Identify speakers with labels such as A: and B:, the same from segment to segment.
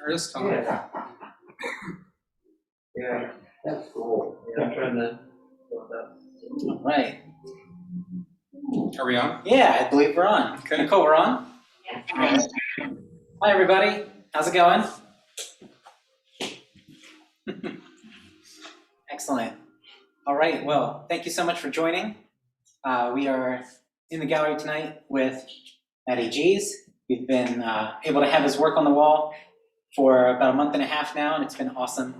A: Artist time.
B: Yeah, that's cool. Yeah, I'm trying to.
C: All right.
A: Are we on?
C: Yeah, I believe we're on.
A: Okay.
C: Nicole, we're on? Yeah. Hi, everybody. How's it going? Excellent. All right. Well, thank you so much for joining. We are in the gallery tonight with Matty Geez. We've been able to have his work on the wall for about a month and a half now, and it's been awesome.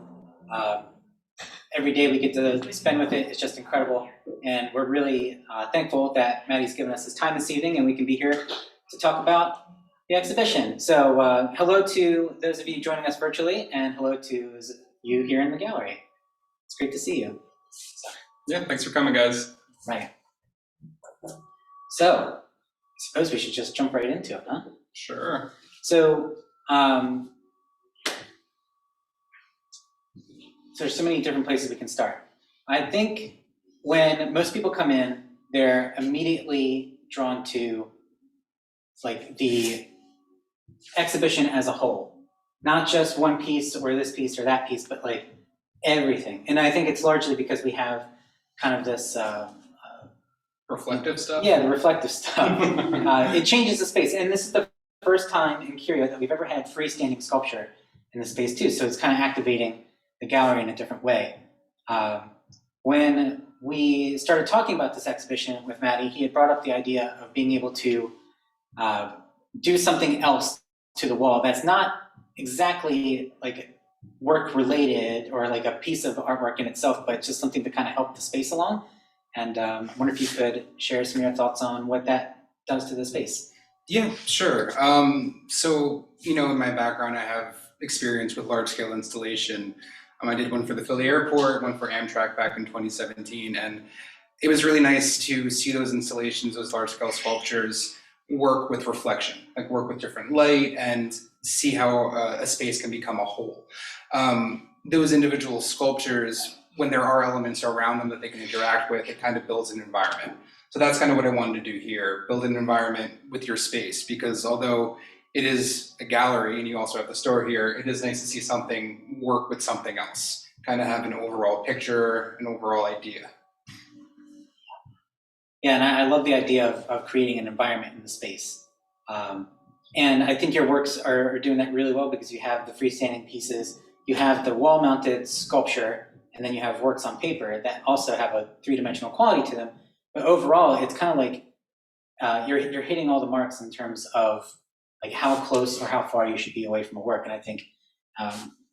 C: Every day we get to spend with it is just incredible, and we're really thankful that Matty's given us his time this evening and we can be here to talk about the exhibition. So hello to those of you joining us virtually, and hello to you here in the gallery. It's great to see you.
A: Yeah, thanks for coming, guys.
C: Right. So I suppose we should just jump right into it, huh?
A: Sure.
C: So there's so many different places we can start. I think when most people come in, they're immediately drawn to like the exhibition as a whole, not just one piece or this piece or that piece, but like everything. And I think it's largely because we have kind of this
A: reflective stuff?
C: Yeah, the reflective stuff. It changes the space. And this is the first time in Curio that we've ever had freestanding sculpture in the space too. So it's kind of activating the gallery in a different way. When we started talking about this exhibition with Matty, he had brought up the idea of being able to do something else to the wall that's not exactly like work related or like a piece of artwork in itself, but just something to kind of help the space along. And I wonder if you could share some of your thoughts on what that does to the space.
A: Yeah, sure. So, in my background, I have experience with large-scale installation. I did one for the Philly airport, one for Amtrak back in 2017, and it was really nice to see those installations, those large-scale sculptures, work with reflection, like work with different light and see how a space can become a whole. Those individual sculptures, when there are elements around them that they can interact with, it kind of builds an environment. So that's kind of what I wanted to do here, build an environment with your space, because although it is a gallery and you also have the store here, it is nice to see something work with something else, kind of have an overall picture, an overall idea.
C: Yeah, and I love the idea of creating an environment in the space. And I think your works are doing that really well because you have the freestanding pieces, you have the wall-mounted sculpture, and then you have works on paper that also have a three-dimensional quality to them. But overall, it's kind of like you're hitting all the marks in terms of like how close or how far you should be away from a work. And I think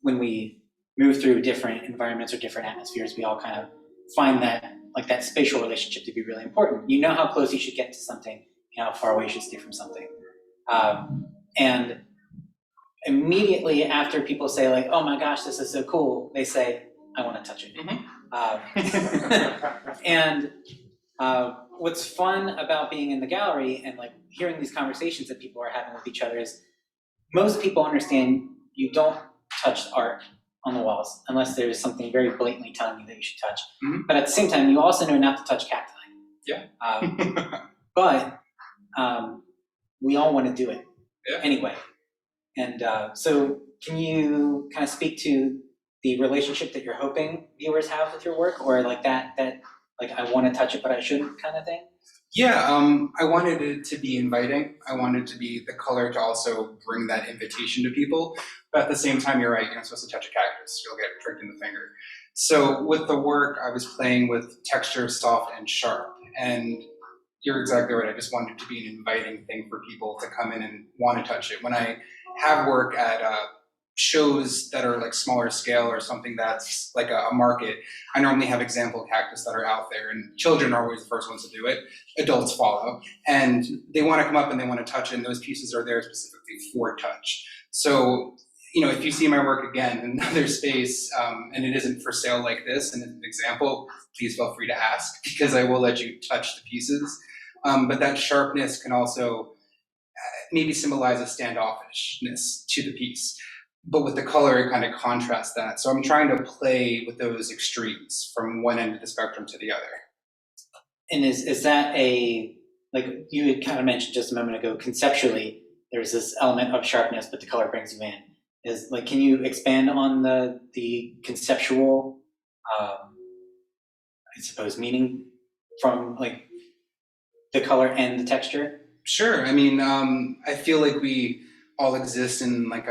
C: when we move through different environments or different atmospheres, we all kind of find that like that spatial relationship to be really important. You know how close you should get to something, you know how far away you should stay from something. And immediately after people say like, oh my gosh, this is so cool, they say, I want to touch it.
A: Mm-hmm.
C: And what's fun about being in the gallery and like hearing these conversations that people are having with each other is most people understand you don't touch art on the walls unless there's something very blatantly telling you that you should touch. Mm-hmm. But at the same time, you also know not to touch cacti.
A: Yeah.
C: But we all want to do it anyway. And so can you kind of speak to the relationship that you're hoping viewers have with your work, or like that like I want to touch it but I shouldn't kind of thing?
A: Yeah, I wanted it to be inviting. I wanted to be the color to also bring that invitation to people. But at the same time, you're right, you're not supposed to touch a cactus. You'll get pricked in the finger. So with the work, I was playing with texture, soft and sharp. And you're exactly right. I just wanted it to be an inviting thing for people to come in and want to touch it. When I have work at shows that are like smaller scale or something that's like a market, I normally have example cactus that are out there, and children are always the first ones to do it. Adults follow, and they want to come up and they want to touch it, and those pieces are there specifically for touch. So, if you see my work again in another space, and it isn't for sale like this, and it's an example, please feel free to ask, because I will let you touch the pieces. But that sharpness can also maybe symbolize a standoffishness to the piece. But with the color, it kind of contrasts that. So I'm trying to play with those extremes from one end of the spectrum to the other.
C: And is that like you had kind of mentioned just a moment ago, conceptually, there's this element of sharpness, but the color brings you in. is like, can you expand on the conceptual, I suppose, meaning from like the color and the texture?
A: Sure. I mean, I feel like we all exist in like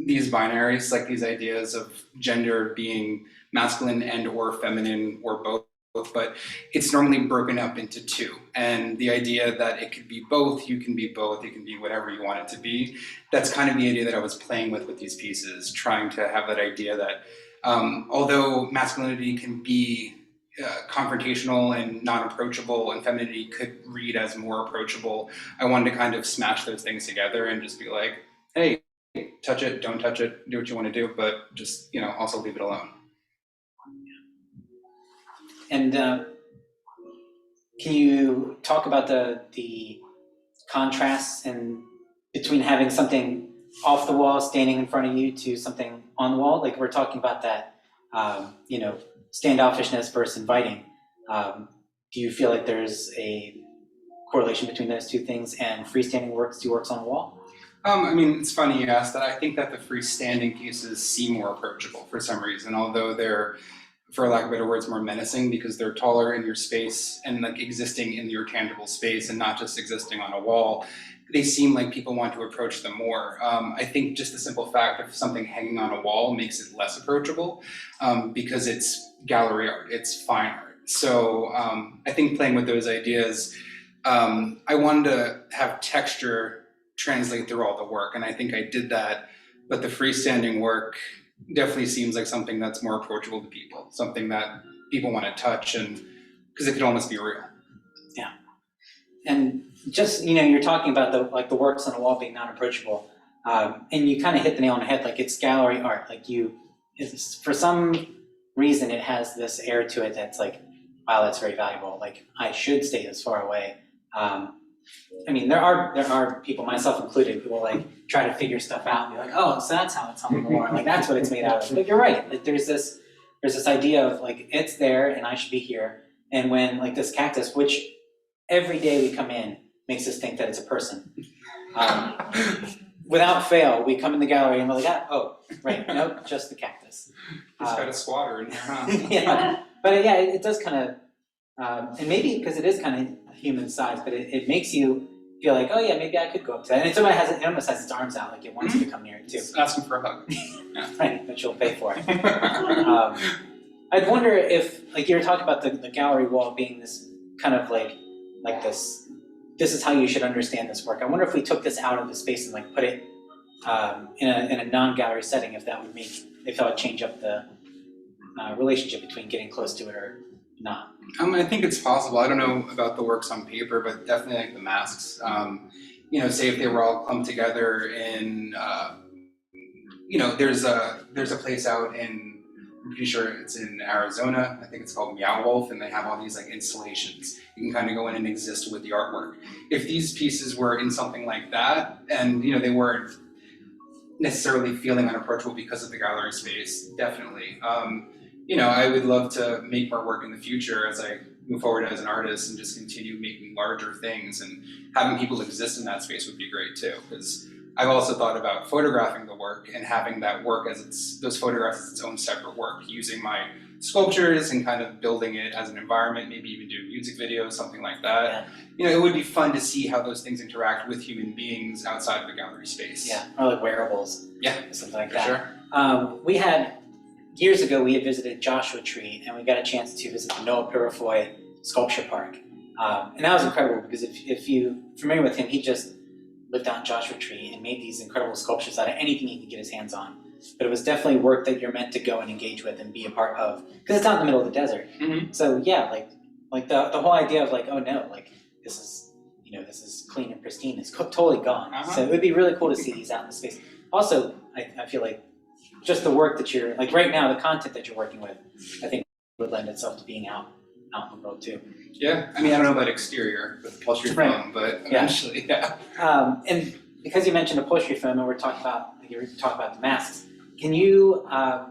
A: these binaries, like these ideas of gender being masculine and or feminine or both, but it's normally broken up into two. And the idea that it could be both, you can be both, it can be whatever you want it to be. That's kind of the idea that I was playing with these pieces, trying to have that idea that although masculinity can be confrontational and non-approachable, and femininity could read as more approachable, I wanted to kind of smash those things together and just be like, hey, touch it, don't touch it, do what you want to do, but just, you know, also leave it alone.
C: And can you talk about the contrasts and between having something off the wall standing in front of you to something on the wall? Like, we're talking about that, you know, standoffishness versus inviting. Do you feel like there's a correlation between those two things and freestanding works on the wall?
A: I mean, it's funny you asked that. I think that the freestanding pieces seem more approachable for some reason, although they're, for lack of better words, more menacing because they're taller in your space and like existing in your tangible space and not just existing on a wall. They seem like people want to approach them more. I think just the simple fact of something hanging on a wall makes it less approachable because it's gallery art, it's fine art. So I think playing with those ideas, I wanted to have texture translate through all the work, and I think I did that, but the freestanding work definitely seems like something that's more approachable to people, something that people want to touch, and because it could almost be real.
C: Yeah. And just, you know, you're talking about the works on the wall being non-approachable, and you kind of hit the nail on the head. Like, it's gallery art. Like, for some reason, it has this air to it that's like, wow, that's very valuable. Like, I should stay this far away. I mean, there are people, myself included, who will like try to figure stuff out and be like, oh, so that's how it's hung on the wall. Like, that's what it's made out of. But you're right. Like, there's this idea of like, it's there and I should be here. And when like this cactus, which every day we come in makes us think that it's a person. Without fail, we come in the gallery and we're like, oh, right, nope, just the cactus.
A: It's got a squatter in there, huh?
C: Yeah, but yeah, it does kind of, and maybe because it is kind of human size, but it makes you feel like, oh yeah, maybe I could go up to that. And it almost has its arms out, like it wants you to come near it too.
A: It's asking for a hug. Yeah.
C: Right, but you'll pay for it. I'd wonder if, like you were talking about the gallery wall being this kind of like this is how you should understand this work. I wonder if we took this out of the space and like put it in a non-gallery setting, if that would change up the relationship between getting close to it or not.
A: I think it's possible. I don't know about the works on paper, but definitely like the masks. You know, say if they were all clumped together in, you know, there's a place out in, I'm pretty sure it's in Arizona. I think it's called Meow Wolf, and they have all these like installations. You can kind of go in and exist with the artwork. If these pieces were in something like that, and you know, they weren't necessarily feeling unapproachable because of the gallery space, definitely. You know, I would love to make more work in the future as I move forward as an artist and just continue making larger things, and having people exist in that space would be great too. Because I've also thought about photographing the work and having that work as those photographs as its own separate work, using my sculptures and kind of building it as an environment, maybe even do music videos, something like that.
C: Yeah.
A: You know, it would be fun to see how those things interact with human beings outside of the gallery space.
C: Yeah, or like wearables.
A: Yeah,
C: something like
A: for
C: that.
A: Sure.
C: Years ago, we had visited Joshua Tree, and we got a chance to visit the Noah Purifoy Sculpture Park. And that was incredible because if you're familiar with him, he just lived out in Joshua Tree and made these incredible sculptures out of anything he could get his hands on. But it was definitely work that you're meant to go and engage with and be a part of, because it's out in the middle of the desert.
A: Mm-hmm.
C: So yeah, like the whole idea of like, oh no, like this is clean and pristine, it's totally gone.
A: Uh-huh.
C: So it would be really cool to see these out in the space. Also, I feel like just the work that you're, like right now, the content that you're working with, I think would lend itself to being out in the world too.
A: Yeah, I mean, I don't know about exterior with upholstery foam, but eventually, yeah.
C: And because you mentioned upholstery foam, and you were talking about the masks, can you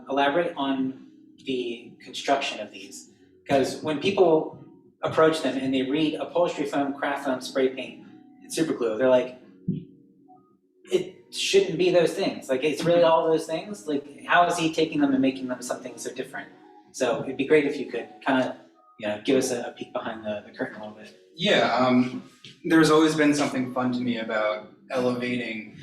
C: elaborate on the construction of these? Because when people approach them and they read upholstery foam, craft foam, spray paint, and super glue, they're like, shouldn't be those things. Like it's really all those things. Like how is he taking them and making them something so different? So it'd be great if you could kind of, give us a peek behind the curtain a little bit.
A: Yeah, there's always been something fun to me about elevating,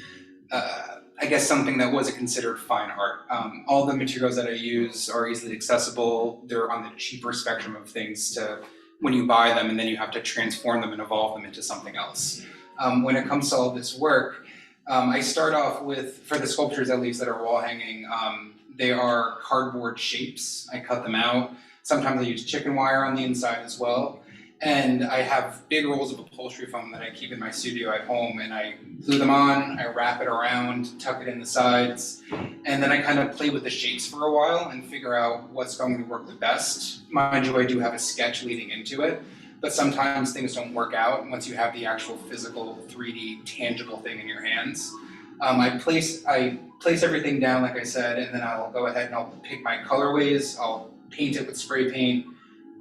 A: I guess, something that wasn't considered fine art. All the materials that I use are easily accessible. They're on the cheaper spectrum of things to when you buy them, and then you have to transform them and evolve them into something else. When it comes to all this work, I start off with, for the sculptures at least that are wall hanging, they are cardboard shapes. I cut them out. Sometimes I use chicken wire on the inside as well. And I have big rolls of upholstery foam that I keep in my studio at home, and I glue them on, I wrap it around, tuck it in the sides, and then I kind of play with the shapes for a while and figure out what's going to work the best. Mind you, I do have a sketch leading into it, but sometimes things don't work out once you have the actual physical 3D tangible thing in your hands. I place everything down, like I said, and then I'll go ahead and I'll pick my colorways, I'll paint it with spray paint,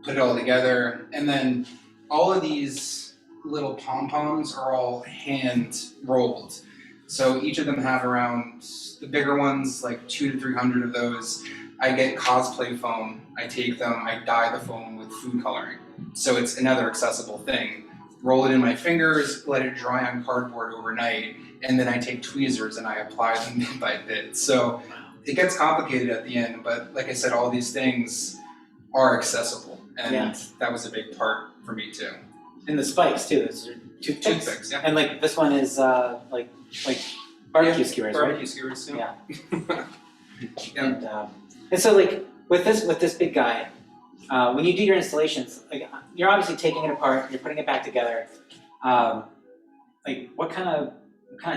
A: put it all together, and then all of these little pom-poms are all hand rolled. So each of them have around, the bigger ones, like 200 to 300 of those. I get cosplay foam, I take them, I dye the foam with food coloring. So it's another accessible thing. Roll it in my fingers, let it dry on cardboard overnight, and then I take tweezers and I apply them bit by bit. So it gets complicated at the end, but like I said, all these things are accessible, and that was a big part for me too.
C: And the spikes too, those are
A: Toothpicks, yeah.
C: And like this one is like barbecue skewers, right?
A: Barbecue skewers, yeah.
C: Yeah. And so like with this big guy, when you do your installations, like you're obviously taking it apart, you're putting it back together. Like what kind of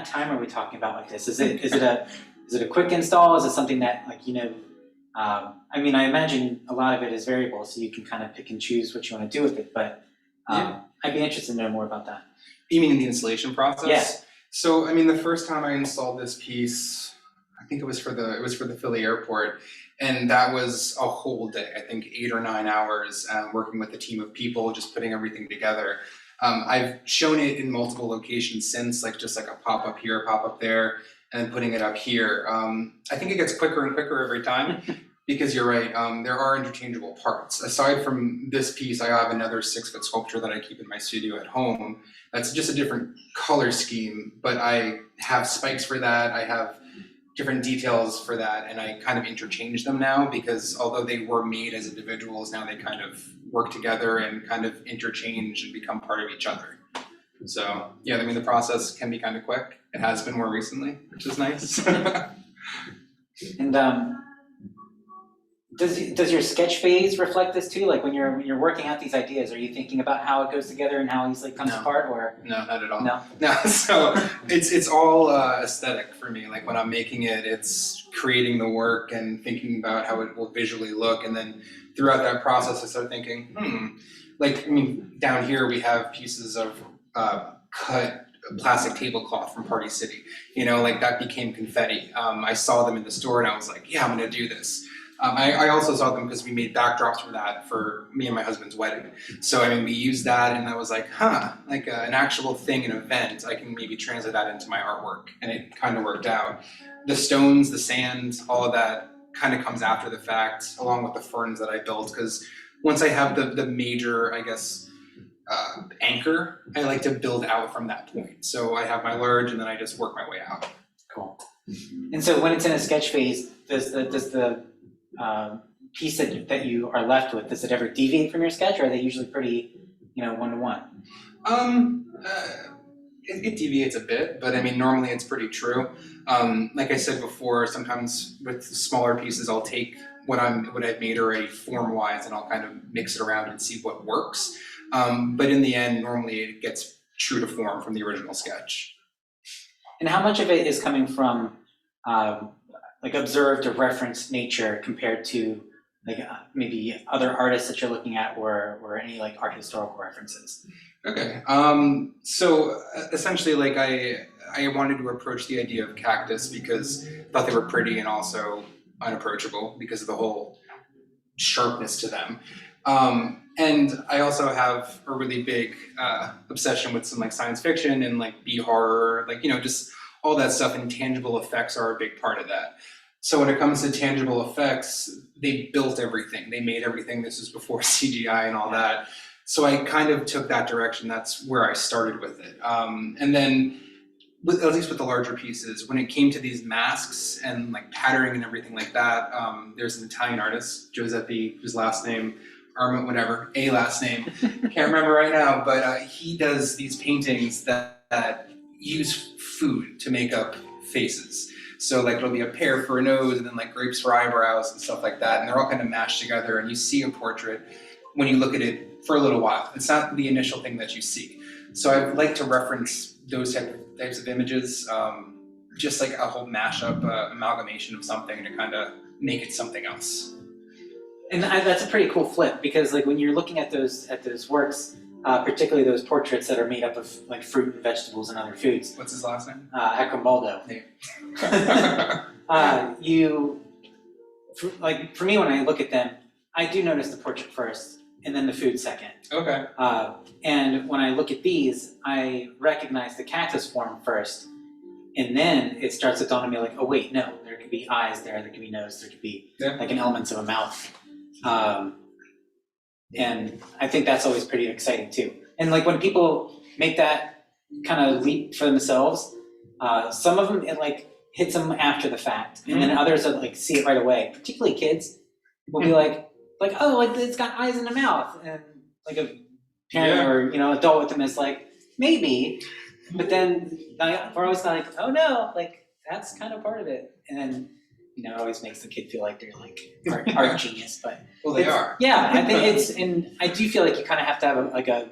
C: time are we talking about like this? Is it a quick install? Is it something that like I mean, I imagine a lot of it is variable, so you can kind of pick and choose what you want to do with it. But I'd be interested to know more about that.
A: You mean in the installation process?
C: Yeah.
A: So I mean, the first time I installed this piece, I think it was for the Philly airport, and that was a whole day. I think 8 or 9 hours working with a team of people, just putting everything together. I've shown it in multiple locations since, like just like a pop-up here, pop-up there, and then putting it up here. I think it gets quicker and quicker every time because you're right, there are interchangeable parts. Aside from this piece, I have another 6-foot sculpture that I keep in my studio at home. That's just a different color scheme, but I have spikes for that. I have different details for that, and I kind of interchange them now because although they were made as individuals, now they kind of work together and kind of interchange and become part of each other. So yeah, I mean, the process can be kind of quick. It has been more recently, which is nice.
C: And does your sketch phase reflect this too? Like when you're working out these ideas, are you thinking about how it goes together and how easily comes apart, or?
A: No, not at all.
C: No.
A: So it's all aesthetic for me. Like when I'm making it, it's creating the work and thinking about how it will visually look, and then throughout that process, I start thinking, like I mean, down here we have pieces of cut plastic tablecloth from Party City. Like that became confetti. I saw them in the store and I was like, yeah, I'm gonna do this. I also saw them because we made backdrops for that for me and my husband's wedding. So I mean, we used that, and I was like, like an actual thing, an event, I can maybe translate that into my artwork, and it kind of worked out. The stones, the sand, all of that kind of comes after the fact, along with the ferns that I built, because once I have the major, I guess, anchor, I like to build out from that point. So I have my large, and then I just work my way out.
C: Cool. And so when it's in a sketch phase, does the piece that you are left with, does it ever deviate from your sketch, or are they usually pretty, one-to-one?
A: It deviates a bit, but I mean, normally it's pretty true. Like I said before, sometimes with smaller pieces, I'll take what I've made already form-wise, and I'll kind of mix it around and see what works. But in the end, normally it gets true to form from the original sketch.
C: And how much of it is coming from like observed or referenced nature compared to like maybe other artists that you're looking at, or any like art historical references?
A: Okay, so essentially, like I wanted to approach the idea of cactus because I thought they were pretty and also unapproachable because of the whole sharpness to them. And I also have a really big obsession with some like science fiction and like B horror, like just all that stuff, and tangible effects are a big part of that. So when it comes to tangible effects, they built everything. They made everything. This was before CGI and all that. So I kind of took that direction. That's where I started with it. And then, at least with the larger pieces, when it came to these masks and like patterning and everything like that, there's an Italian artist, Giuseppe, whose last name, Armand, whatever, a last name, can't remember right now, but he does these paintings that use food to make up faces. So like it'll be a pear for a nose and then like grapes for eyebrows and stuff like that. And they're all kind of mashed together, and you see a portrait when you look at it for a little while. It's not the initial thing that you see. So I like to reference those types of images, just like a whole mashup, amalgamation of something to kind of make it something else.
C: And that's a pretty cool flip, because like when you're looking at those works, particularly those portraits that are made up of like fruit and vegetables and other foods.
A: What's his last name?
C: Acrombaldo. For me, when I look at them, I do notice the portrait first and then the food second.
A: Okay.
C: And when I look at these, I recognize the cactus form first, and then it starts to dawn on me like, oh wait, no, there could be eyes there could be nose, there could be like an elements of a mouth. And I think that's always pretty exciting too. And like when people make that kind of leap for themselves, some of them it like hits them after the fact, and then others are like see it right away. Particularly kids will be like oh, like it's got eyes in the mouth, and like a parent or adult with them is like maybe, but then we're always like, oh no, like that's kind of part of it, and then it always makes the kid feel like they're like art genius, but
A: well, they are.
C: Yeah, I think and I do feel like you kind of have to have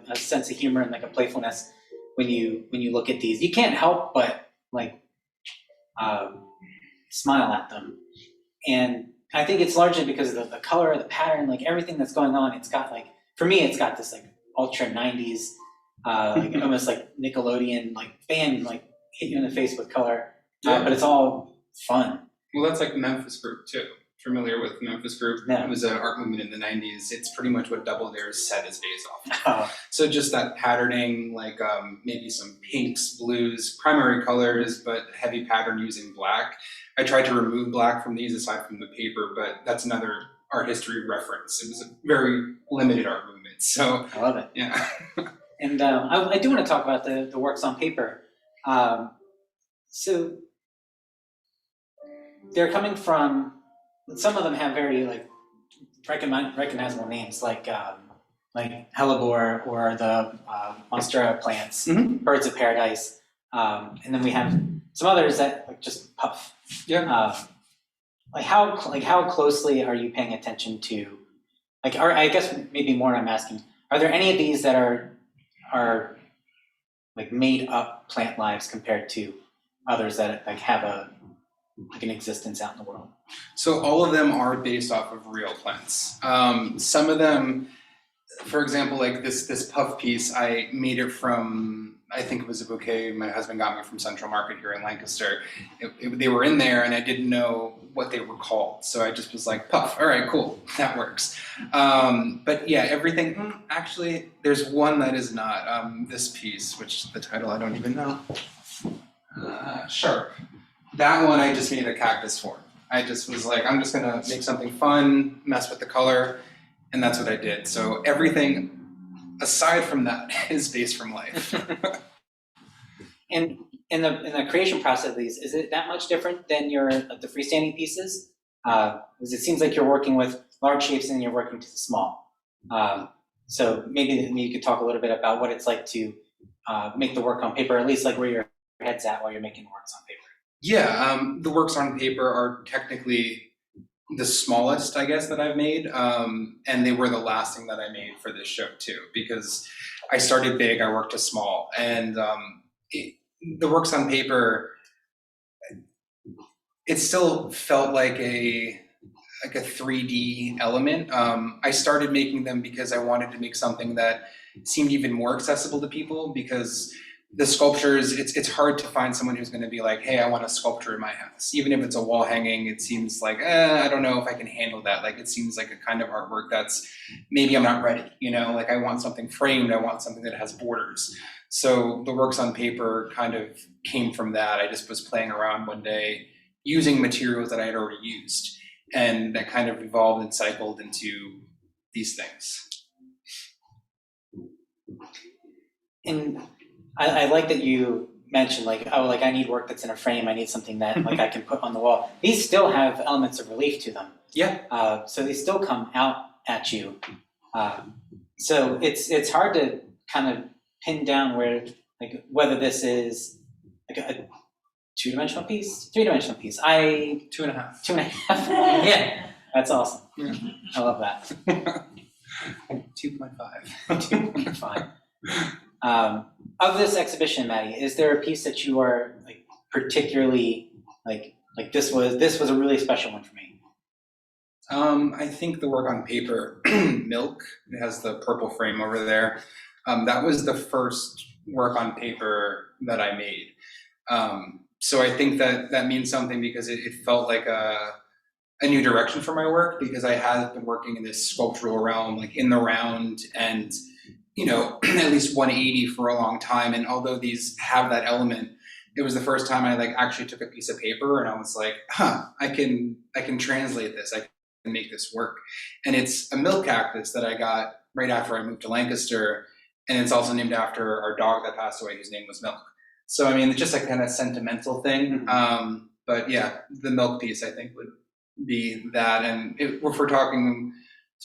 C: a sense of humor and like a playfulness when you look at these. You can't help but like smile at them, and I think it's largely because of the color, the pattern, like everything that's going on. It's got like, for me, it's got this like ultra 90s, like almost like Nickelodeon, like bam, like hit you in the face with color, but it's all fun.
A: Well, that's like Memphis Group too. Familiar with Memphis Group?
C: Yeah.
A: It was an art movement in the 90s. It's pretty much what Double Dare's set is based off.
C: Oh.
A: So just that patterning, like maybe some pinks, blues, primary colors, but heavy pattern using black. I tried to remove black from these aside from the paper, but that's another art history reference. It was a very limited art movement. So
C: I love it.
A: Yeah.
C: And I do want to talk about the works on paper. So they're coming from, some of them have very like recognizable names, like hellebore or the monstera plants, birds of paradise, and then we have some others that like just puff.
A: Yeah.
C: How closely are you paying attention to, or I guess maybe more I'm asking, are there any of these that are like made up plant lives compared to others that like have an existence out in the world?
A: So all of them are based off of real plants. Some of them, for example, like this puff piece, I made it from, I think it was a bouquet my husband got me from Central Market here in Lancaster. They were in there and I didn't know what they were called. So I just was like, puff, all right, cool, that works. But yeah, everything, actually, there's one that is not. This piece, which the title I don't even know. Sharp. That one I just made a cactus for. I just was like, I'm just gonna make something fun, mess with the color, and that's what I did. So everything aside from that is based from life.
C: And in the creation process of these, is it that much different than the freestanding pieces? Because it seems like you're working with large shapes and you're working to the small. So maybe you could talk a little bit about what it's like to make the work on paper, at least like where your head's at while you're making works on paper.
A: Yeah, the works on paper are technically the smallest, I guess, that I've made. And they were the last thing that I made for this show too, because I started big, I worked to small. And the works on paper, it still felt like a 3D element. I started making them because I wanted to make something that seemed even more accessible to people, because the sculptures, it's hard to find someone who's going to be like, hey, I want a sculpture in my house. Even if it's a wall hanging, it seems like, I don't know if I can handle that. Like, it seems like a kind of artwork that's, maybe I'm not ready, like I want something framed, I want something that has borders. So the works on paper kind of came from that. I just was playing around one day using materials that I had already used, and that kind of evolved and cycled into these things.
C: And I like that you mentioned like, oh, like I need work that's in a frame. I need something that like I can put on the wall. These still have elements of relief to them.
A: Yeah.
C: So they still come out at you. So it's hard to kind of pin down where, like, whether this is like a two-dimensional piece, three-dimensional piece.
A: 2.5.
C: 2.5. Yeah, that's awesome.
A: Yeah.
C: I love that.
A: 2.5.
C: 2.5. Of this exhibition, Matty, is there a piece that you are like particularly like this was a really special one for me?
A: I think the work on paper, Milk, it has the purple frame over there. That was the first work on paper that I made. So I think that means something because it felt like a new direction for my work, because I had been working in this sculptural realm, like in the round and, at least 180 for a long time. And although these have that element, it was the first time I like actually took a piece of paper and I was like, I can translate this. I can make this work. And it's a milk cactus that I got right after I moved to Lancaster. And it's also named after our dog that passed away, whose name was Milk. So, I mean, it's just a kind of sentimental thing. But yeah, the Milk piece, I think, would be that. And if we're talking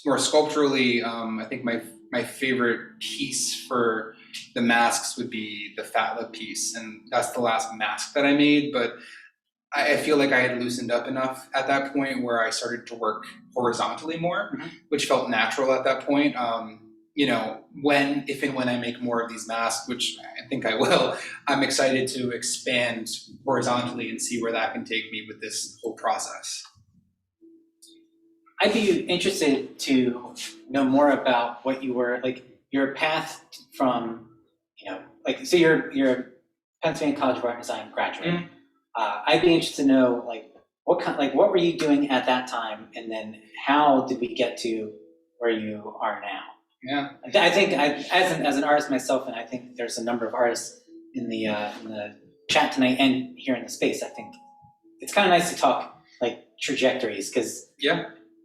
A: more sculpturally, I think my favorite piece for the masks would be the Fat Lip piece. And that's the last mask that I made. But I feel like I had loosened up enough at that point where I started to work horizontally more, which felt natural at that point. If and when I make more of these masks, which I think I will, I'm excited to expand horizontally and see where that can take me with this whole process.
C: I'd be interested to know more about what you were like, your path from, so you're a Pennsylvania College of Art and Design graduate. I'd be interested to know what were you doing at that time, and then how did we get to where you are now?
A: Yeah,
C: I think as an artist myself, and I think there's a number of artists in the chat tonight and here in the space. I think it's kind of nice to talk like trajectories, because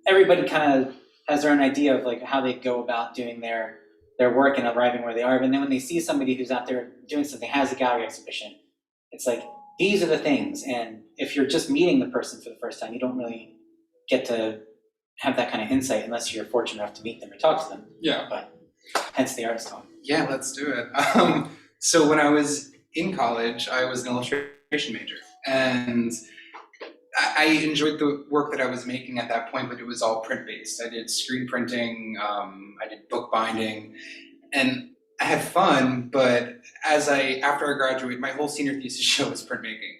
C: everybody kind of has their own idea of like how they go about doing their work and arriving where they are. But then when they see somebody who's out there doing something, has a gallery exhibition, it's like these are the things. And if you're just meeting the person for the first time, you don't really get to have that kind of insight unless you're fortunate enough to meet them or talk to them.
A: Yeah.
C: But hence the artist talk.
A: Yeah, let's do it. So when I was in college, I was an illustration major, and I enjoyed the work that I was making at that point, but it was all print-based. I did screen printing, I did bookbinding, and I had fun, but after I graduated, my whole senior thesis show was printmaking.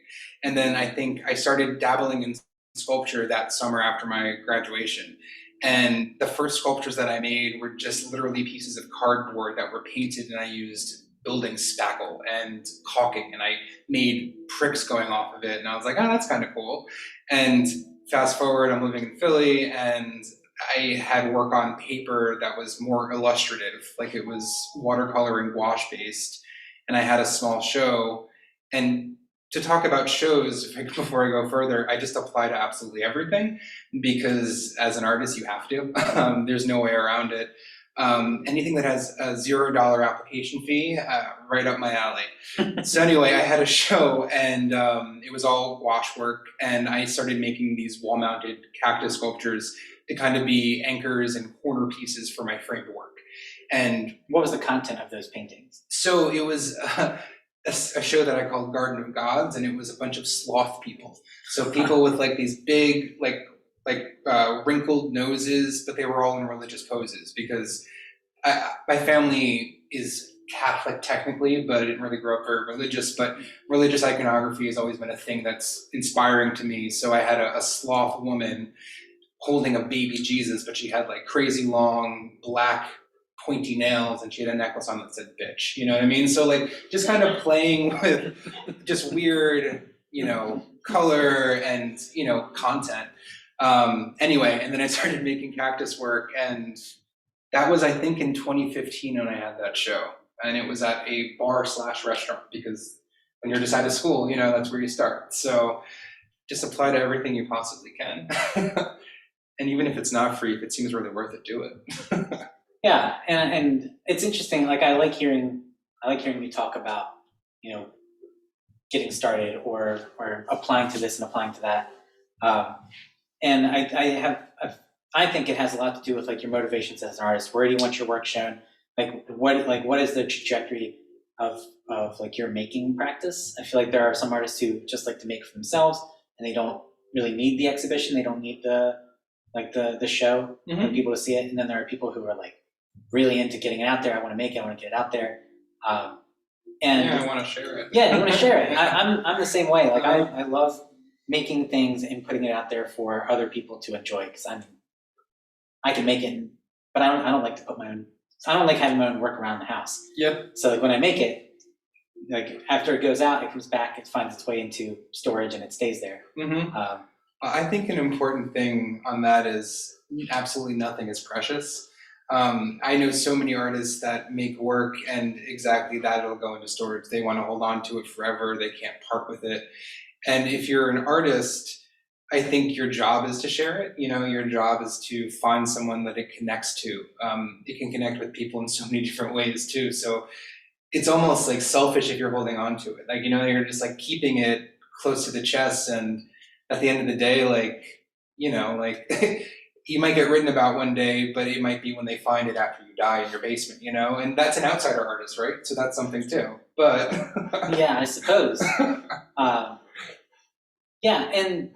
A: And then I think I started dabbling in sculpture that summer after my graduation. And the first sculptures that I made were just literally pieces of cardboard that were painted, and I used building spackle and caulking, and I made pricks going off of it. And I was like, oh, that's kind of cool. And fast forward, I'm living in Philly, and I had work on paper that was more illustrative, like it was watercolor and gouache based. And I had a small show. And to talk about shows, before I go further, I just apply to absolutely everything, because as an artist, you have to. There's no way around it. Anything that has a $0 application fee, right up my alley. So anyway, I had a show, and it was all gouache work, and I started making these wall-mounted cactus sculptures to kind of be anchors and corner pieces for my framed work. And
C: what was the content of those paintings?
A: So it was a show that I called Garden of Gods, and it was a bunch of sloth people. So people with like these big, wrinkled noses, but they were all in religious poses, because my family is Catholic technically, but I didn't really grow up very religious. But religious iconography has always been a thing that's inspiring to me. So I had a sloth woman holding a baby Jesus, but she had like crazy long black pointy nails, and she had a necklace on that said bitch, you know what I mean? So like just kind of playing with just weird, color and, content. Anyway, and then I started making cactus work, and that was, I think, in 2015 when I had that show. and it was at a bar/restaurant, because when you're just out of school, that's where you start. So just apply to everything you possibly can. And even if it's not free, if it seems really worth it, do it.
C: Yeah, and it's interesting. Like I like hearing you talk about, getting started or applying to this and applying to that. And I think it has a lot to do with like your motivations as an artist. Where do you want your work shown? What is the trajectory of like your making practice? I feel like there are some artists who just like to make for themselves and they don't really need the exhibition. They don't need the show for people to see it. And then there are people who are like really into getting it out there. I want to make it. I want to get it out there. And
A: I want to share it.
C: Yeah, you want to share it. I'm the same way. Like I love making things and putting it out there for other people to enjoy, because I can make it, but I don't like to put my own. I don't like having my own work around the house.
A: Yep.
C: So like when I make it, like after it goes out, it comes back, it finds its way into storage, and it stays there.
A: I think an important thing on that is absolutely nothing is precious. I know so many artists that make work and exactly that, it'll go into storage. They want to hold on to it forever. They can't part with it. And if you're an artist, I think your job is to share it. Your job is to find someone that it connects to. It can connect with people in so many different ways too. So it's almost like selfish if you're holding on to it. Like, you're just like keeping it close to the chest. And at the end of the day, you might get written about one day, but it might be when they find it after you die in your basement, and that's an outsider artist, right? So that's something too, but.
C: Yeah, I suppose. Yeah, and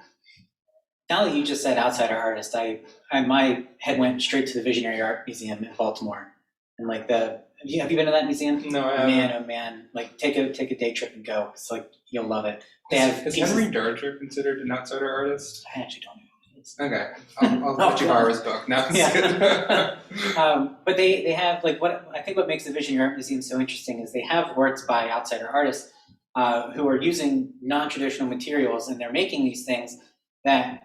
C: now that you just said outsider artist, my head went straight to the Visionary Art Museum in Baltimore, and like have you been to that museum?
A: No, I haven't.
C: Oh man, like take a day trip and go. It's like you'll love it.
A: Is Henry Darger considered an outsider artist?
C: I actually don't know.
A: Okay, I'll let you borrow his book. No,
C: Yeah. But they have what makes the Visionary Art Museum so interesting is they have works by outsider artists who are using non-traditional materials, and they're making these things that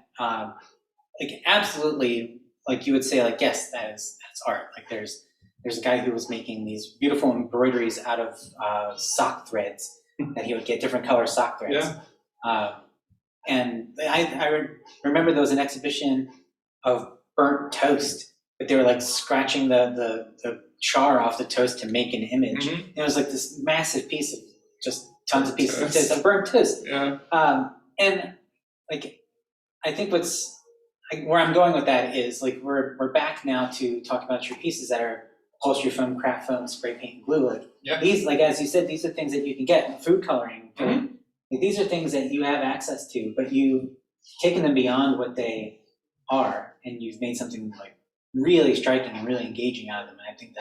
C: absolutely, like you would say, like, yes, that's art. Like there's a guy who was making these beautiful embroideries out of sock threads that he would get different color sock threads.
A: Yeah.
C: And I remember there was an exhibition of burnt toast, but they were like scratching the char off the toast to make an image.
A: Mm-hmm.
C: And it was like this massive piece of just tons of pieces of toast, of burnt toast.
A: Yeah.
C: And like, I think where I'm going with that is like we're back now to talk about your pieces that are upholstery foam, craft foam, spray paint, and glue. Like these, like as you said, these are things that you can get. Food coloring.
A: Mm-hmm.
C: Like, these are things that you have access to, but you've taken them beyond what they are, and you've made something like really striking and really engaging out of them. And I think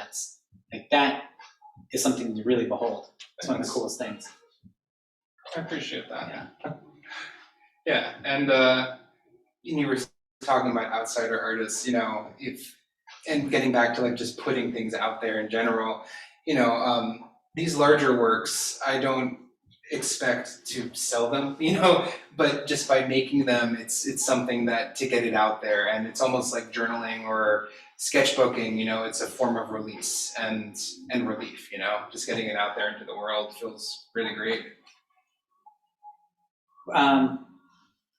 C: that is something to really behold. It's one of the coolest things.
A: I appreciate that.
C: Yeah.
A: Yeah, and you were talking about outsider artists, and getting back to like just putting things out there in general, these larger works, I don't expect to sell them, but just by making them, it's something that to get it out there, and it's almost like journaling or sketchbooking, it's a form of release and relief, just getting it out there into the world feels really great.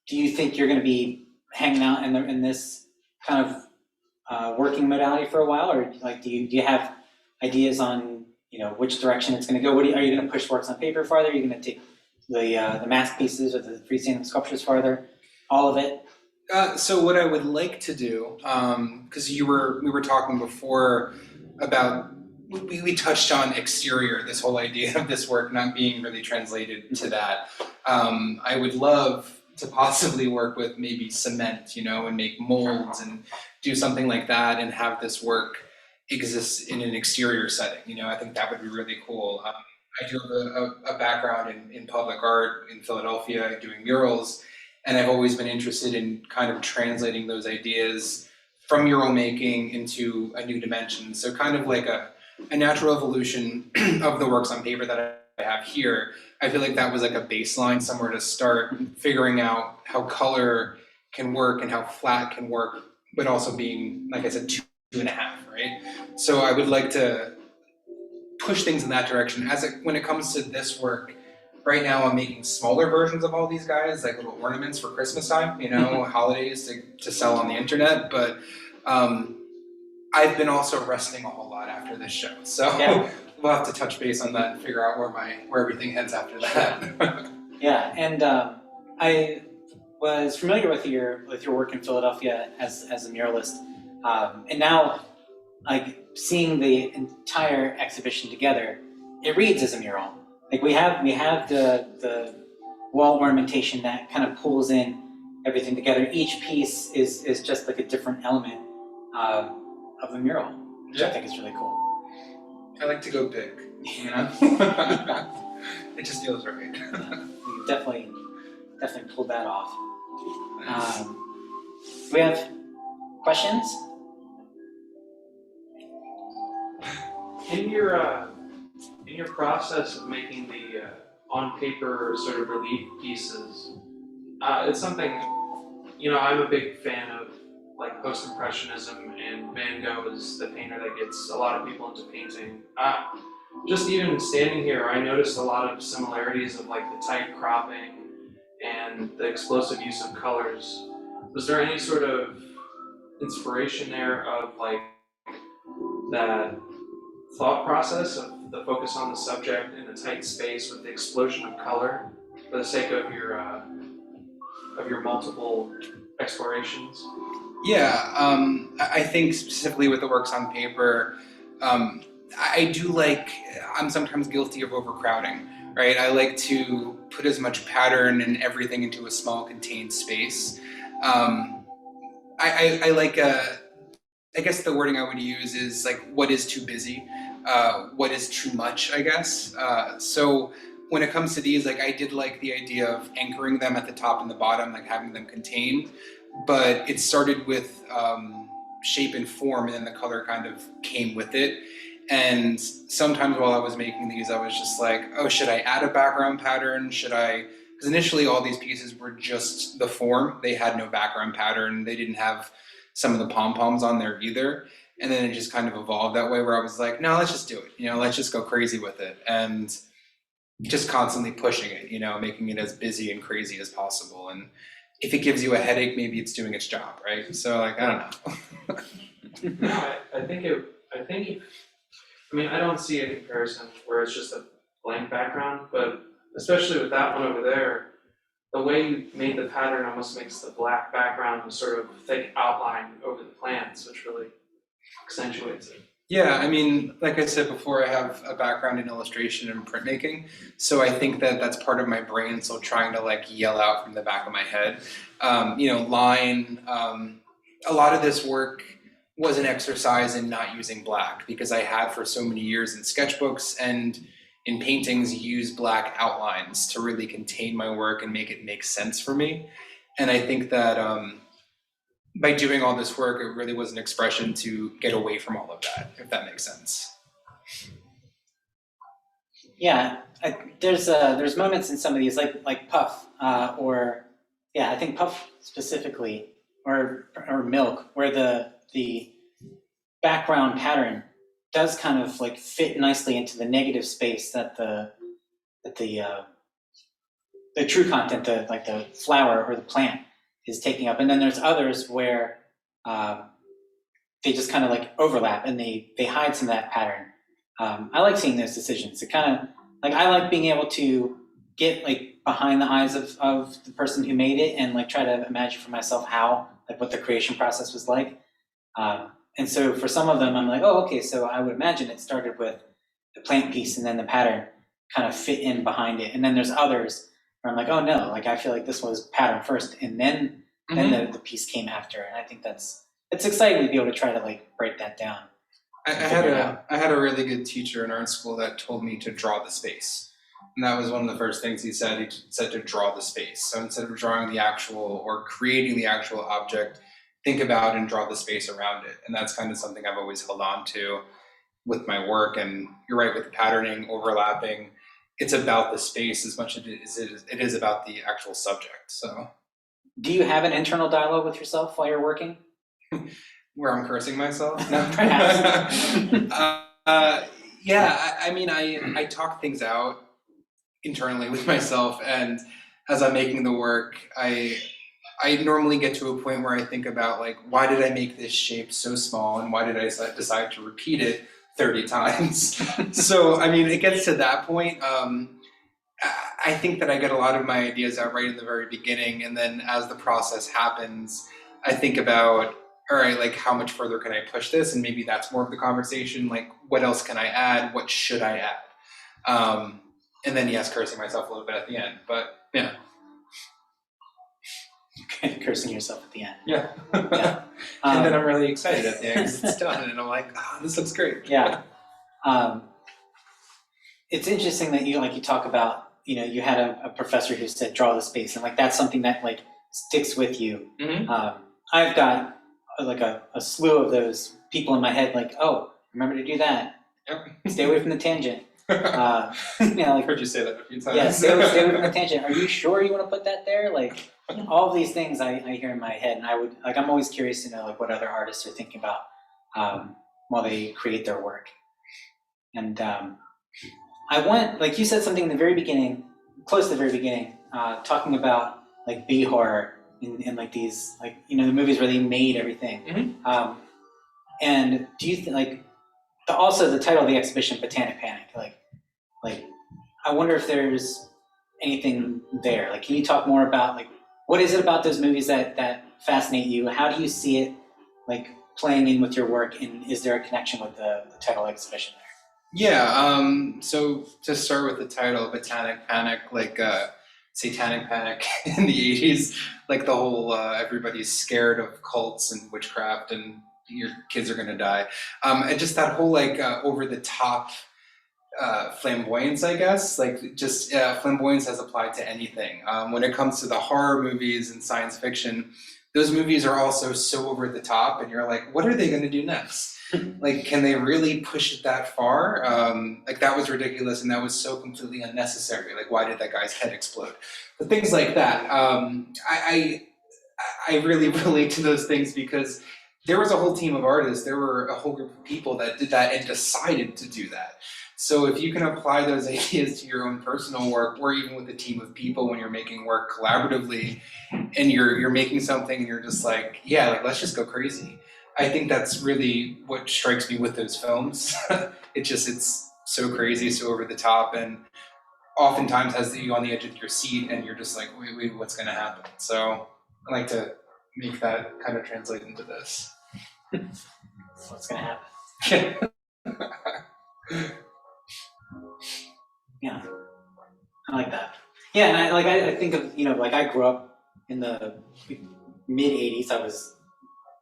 C: Do you think you're going to be hanging out in this kind of working modality for a while, or like do you have ideas on which direction it's going to go? Are you going to push works on paper farther? Are you going to take the mask pieces or the freestanding sculptures farther? All of it?
A: So what I would like to do, because we were talking before about, we touched on exterior, this whole idea of this work not being really translated to that. I would love to possibly work with maybe cement, and make molds and do something like that and have this work exist in an exterior setting. I think that would be really cool. I do have a background in public art in Philadelphia doing murals, and I've always been interested in kind of translating those ideas from mural making into a new dimension. So kind of like a natural evolution of the works on paper that I have here. I feel like that was like a baseline, somewhere to start figuring out how color can work and how flat can work, but also being, like I said, 2.5, right? So I would like to push things in that direction. When it comes to this work, right now I'm making smaller versions of all these guys, like little ornaments for Christmas time, holidays to sell on the internet. But I've been also resting a whole lot after this show, so
C: Yeah.
A: we'll have to touch base on that and figure out where everything heads after that.
C: Yeah, and I was familiar with your work in Philadelphia as a muralist, and now like seeing the entire exhibition together, it reads as a mural. Like we have the wall ornamentation that kind of pulls in everything together. Each piece is just like a different element of the mural, which I think is really cool.
A: I like to go big, It just feels right.
C: You definitely pulled that off. We have questions?
B: In your process of making the on paper sort of relief pieces, it's something, I'm a big fan of like post-impressionism, and Van Gogh is the painter that gets a lot of people into painting. Just even standing here, I noticed a lot of similarities of like the tight cropping and the explosive use of colors. Was there any sort of inspiration there of like that thought process of the focus on the subject in a tight space with the explosion of color for the sake of your multiple explorations?
A: Yeah, I think specifically with the works on paper, I'm sometimes guilty of overcrowding, right? I like to put as much pattern and everything into a small contained space. I like, I guess the wording I would use is like, what is too busy? What is too much, I guess. So when it comes to these, like I did like the idea of anchoring them at the top and the bottom, like having them contained, but it started with shape and form, and then the color kind of came with it. And sometimes while I was making these, I was just like, oh, should I add a background pattern? Because initially all these pieces were just the form. They had no background pattern. They didn't have some of the pom-poms on there either. And then it just kind of evolved that way where I was like, no, let's just do it. Let's just go crazy with it. And just constantly pushing it, making it as busy and crazy as possible. And if it gives you a headache, maybe it's doing its job, right? So like, I don't know.
B: No, I don't see a comparison where it's just a blank background, but especially with that one over there, the way you made the pattern almost makes the black background a sort of thick outline over the plants, which really accentuates it.
A: Yeah, like I said before, I have a background in illustration and printmaking, so I think that that's part of my brain still trying to like yell out from the back of my head. Line, a lot of this work was an exercise in not using black, because I had for so many years in sketchbooks and in paintings used black outlines to really contain my work and make it make sense for me. And I think that by doing all this work, it really was an expression to get away from all of that, if that makes sense.
C: Yeah, there's moments in some of these, like Puff, I think Puff specifically, or Milk, where the background pattern does kind of like fit nicely into the negative space that the true content, the flower or the plant is taking up. And then there's others where they just kind of like overlap and they hide some of that pattern. I like seeing those decisions. It kind of like, I like being able to get like behind the eyes of the person who made it and like try to imagine for myself what the creation process was like. And so for some of them, I'm like, oh, okay, so I would imagine it started with the plant piece and then the pattern kind of fit in behind it. And then there's others where I'm like, oh no, like I feel like this was pattern first and then the piece came after. And I think it's exciting to be able to try to like break that down.
A: I had a really good teacher in art school that told me to draw the space. And that was one of the first things he said. He said to draw the space. So instead of drawing the actual or creating the actual object, think about and draw the space around it. And that's kind of something I've always held on to with my work. And you're right, with patterning, overlapping, it's about the space as much as it is about the actual subject. So,
C: do you have an internal dialogue with yourself while you're working?
A: Where I'm cursing myself? No.
C: Perhaps.
A: Yeah, I mean, I talk things out internally with myself, and as I'm making the work, I normally get to a point where I think about like, why did I make this shape so small, and why did I decide to repeat it 30 times? So I mean, it gets to that point. I think that I get a lot of my ideas out right in the very beginning, and then as the process happens, I think about, all right, like how much further can I push this, and maybe that's more of the conversation. Like, what else can I add? What should I add? And then yes, cursing myself a little bit at the end, but yeah.
C: Cursing yourself at the end.
A: Yeah.
C: Yeah.
A: And then I'm really excited at the end because it's done, and I'm like, oh, this looks great.
C: Yeah. It's interesting that you talk about, you had a professor who said draw the space, and like that's something that like sticks with you.
A: Mm-hmm.
C: I've got like a slew of those people in my head, like, oh, remember to do that.
A: Yep.
C: Stay away from the tangent. Like,
A: I've heard you say that a few times.
C: yeah, stay away from the tangent. Are you sure you want to put that there? Like, all of these things I hear in my head, and I'm always curious to know like what other artists are thinking about while they create their work. And I want, like you said something in the very beginning, close to the very beginning, talking about like B horror and like these, like, the movies where they made everything.
A: Mm-hmm.
C: And do you think also the title of the exhibition, Botanic Panic, like I wonder if there's anything there. Like, can you talk more about like what is it about those movies that fascinate you? How do you see it like playing in with your work, and is there a connection with the title exhibition there?
A: Yeah, so to start with the title, Botanic Panic, like Satanic Panic in the 80s, like the whole everybody's scared of cults and witchcraft and your kids are gonna die. And just that whole like over the top flamboyance, I guess, like just flamboyance has applied to anything. When it comes to the horror movies and science fiction, those movies are also so over the top, and you're like, what are they gonna do next? Like, can they really push it that far? Like, that was ridiculous, and that was so completely unnecessary. Like, why did that guy's head explode? But things like that. I really relate to those things because there was a whole team of artists. There were a whole group of people that did that and decided to do that. So if you can apply those ideas to your own personal work, or even with a team of people when you're making work collaboratively, and you're making something and you're just like, yeah, like let's just go crazy. I think that's really what strikes me with those films. It's so crazy, so over the top, and oftentimes has you on the edge of your seat, and you're just like, wait, what's going to happen? So I like to make that kind of translate into this.
C: What's going to happen? Yeah, I like that. Yeah, and I think of, like I grew up in the mid 80s. I was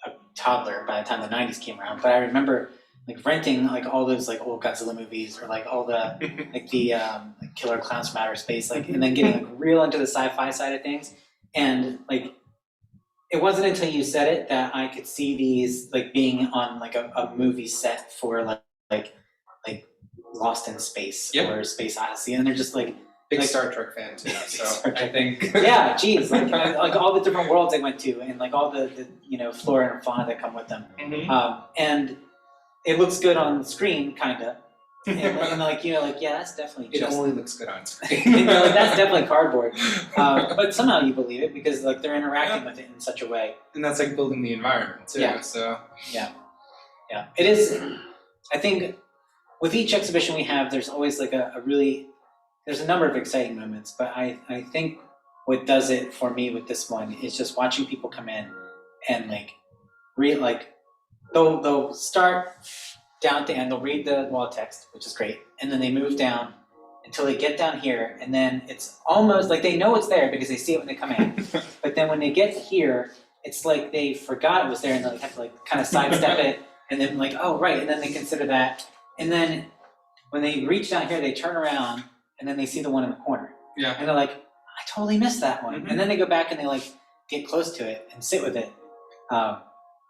C: a toddler by the time the 90s came around, but I remember like renting like all those like old Godzilla movies, or like all the like the like Killer Clowns from Outer Space, like, and then getting like real into the sci-fi side of things. And like it wasn't until you said it that I could see these like being on like a movie set for like Lost in Space. Yep. Or Space Odyssey, and they're just like
A: big Star Trek fan too. So I think
C: yeah, geez, like all the different worlds they went to, and like all the flora and fauna that come with them.
A: Mm-hmm.
C: And it looks good on the screen, kinda. And like yeah, that's definitely.
A: It only looks good on screen.
C: Like, that's definitely cardboard. But somehow you believe it because like they're interacting with it in such a way.
A: And that's like building the environment too.
C: Yeah.
A: So
C: yeah, it is. I think with each exhibition we have, there's always like there's a number of exciting moments. But I think what does it for me with this one is just watching people come in and like they'll start down at the end, they'll read the wall text, which is great, and then they move down until they get down here, and then it's almost like they know it's there because they see it when they come in. But then when they get here, it's like they forgot it was there, and they like have to like kind of sidestep it, and then like, oh right, and then they consider that, and then when they reach down here, they turn around, and then they see the one in the corner.
A: Yeah.
C: And they're like, I totally missed that one. Mm-hmm. And then they go back and they like get close to it and sit with it.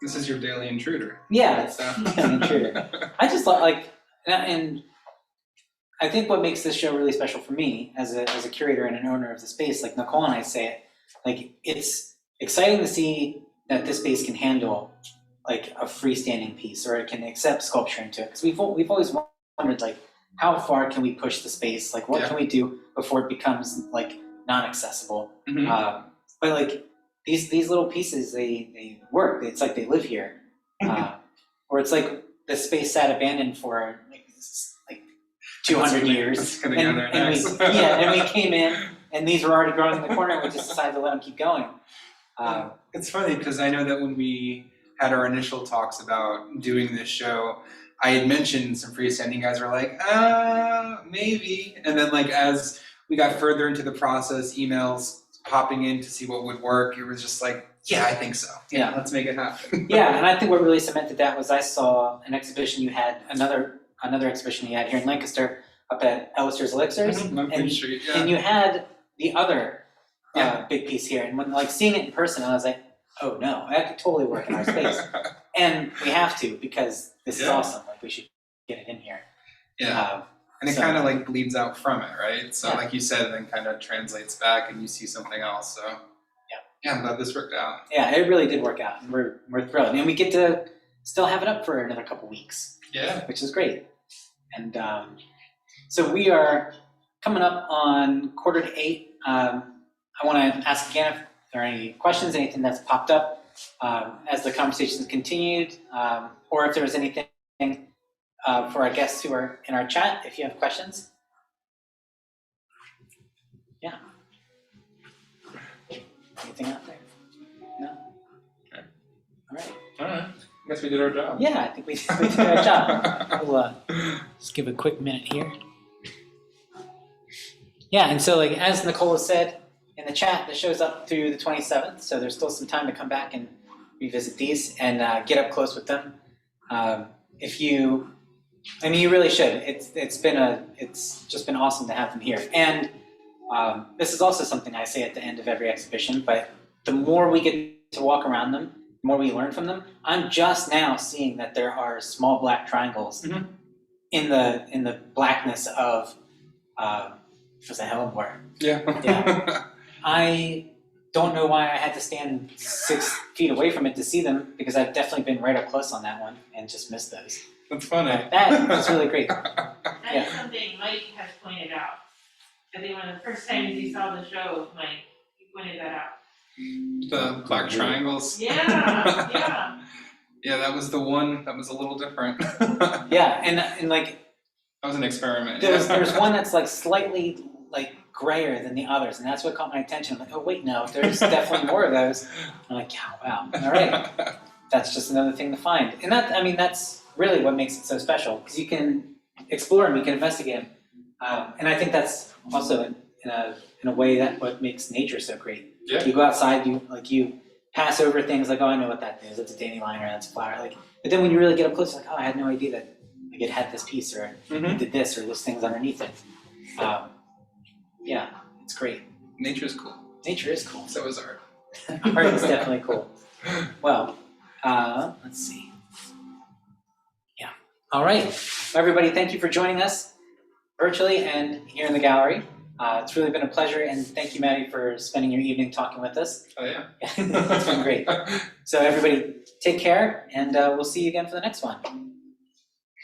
A: This is your daily intruder.
C: Yeah, it's daily intruder. I just like, and I think what makes this show really special for me as a curator and an owner of the space, like Nicole and I say it, like it's exciting to see that this space can handle like a freestanding piece, or it can accept sculpture into it. Because we've always wondered, like, how far can we push the space? Like, what can we do before it becomes like non-accessible?
A: Mhm.
C: But like these little pieces, they work. It's like they live here, or it's like the space sat abandoned for like 200 years,
A: It's gonna go there
C: and
A: next.
C: and we came in, and these were already growing in the corner, and we just decided to let them keep going.
A: It's funny because I know that when we had our initial talks about doing this show, I had mentioned some freestanding guys were like, maybe. And then like as we got further into the process, emails popping in to see what would work, it was just like, yeah, I think so. Yeah, let's make it happen.
C: Yeah, and I think what really cemented that was I saw an exhibition you had, another exhibition you had here in Lancaster up at Ellister's Elixirs,
A: On Queen Street, yeah.
C: and you had the other big piece here. And when like seeing it in person, I was like, oh no, that could totally work in our space. And we have to, because this is awesome. Like we should get it in here.
A: Yeah. And it kind of like bleeds out from it, right? So like you said, it then kind of translates back and you see something else. So yeah, I'm glad this worked out.
C: Yeah, it really did work out. And we're thrilled. And we get to still have it up for another couple weeks.
A: Yeah.
C: Which is great. And so we are coming up on 7:45. I want to ask again if there are any questions, anything that's popped up as the conversation's continued, or if there was anything for our guests who are in our chat, if you have questions. Yeah. Anything out there? No?
A: Okay.
C: All right.
A: All right. I guess we did our job.
C: Yeah, I think we did our job. We'll just give a quick minute here. Yeah, and so like as Nicole said in the chat, the show's up through the 27th, so there's still some time to come back and revisit these and get up close with them. You really should. It's just been awesome to have them here. And this is also something I say at the end of every exhibition, but the more we get to walk around them, the more we learn from them. I'm just now seeing that there are small black triangles in the blackness of was a Hellenborg. Yeah. I don't know why I had to stand 6 feet away from it to see them, because I've definitely been right up close on that one and just missed those.
A: That's funny.
C: That's really great.
D: That's something Mike has pointed out. I think one of the first times he saw the show, Mike, he pointed that out.
A: The black triangles.
D: Yeah.
A: Yeah, that was the one that was a little different.
C: Yeah, and like
A: that was an experiment.
C: There's one that's like slightly like grayer than the others, and that's what caught my attention. I'm like, oh wait, no, there's definitely more of those. I'm like, yeah, wow, all right. That's just another thing to find. And that's really what makes it so special, because you can explore them, you can investigate them. And I think that's also in a way that what makes nature so great.
A: Yeah.
C: You go outside, you pass over things like, oh, I know what that is. That's a dandelion or that's a flower. But then when you really get up close, you're like, oh, I had no idea that it had this piece, or it did this, or this thing's underneath it. Yeah, it's great.
A: Nature's cool.
C: Nature is cool.
A: So is art.
C: Art is definitely cool. Well, let's see. Yeah. All right. Everybody, thank you for joining us virtually and here in the gallery. It's really been a pleasure, and thank you, Matty, for spending your evening talking with us.
A: Oh, yeah.
C: It's been great. So everybody, take care, and we'll see you again for the next one.